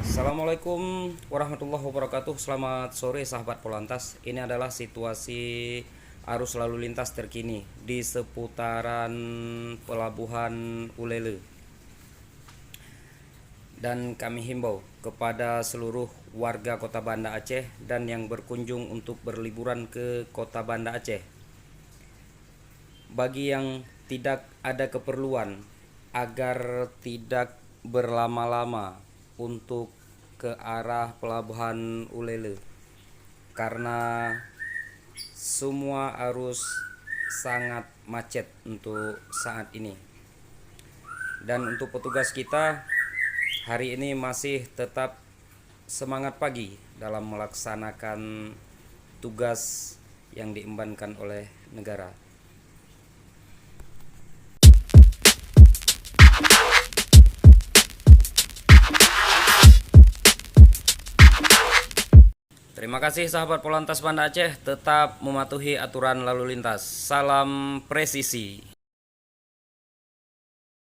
Assalamualaikum warahmatullahi wabarakatuh. Selamat sore sahabat Polantas. Ini adalah situasi arus lalu lintas terkini di seputaran Pelabuhan Ulele. Dan kami himbau kepada seluruh warga Kota Banda Aceh dan yang berkunjung untuk berliburan ke Kota Banda Aceh, bagi yang tidak ada keperluan, agar tidak berlama-lama untuk ke arah Pelabuhan Ulele, karena semua arus sangat macet untuk saat ini. Dan untuk petugas kita hari ini masih tetap semangat pagi dalam melaksanakan tugas yang diembankan oleh negara. Terima kasih sahabat Polantas Banda Aceh, tetap mematuhi aturan lalu lintas. Salam presisi.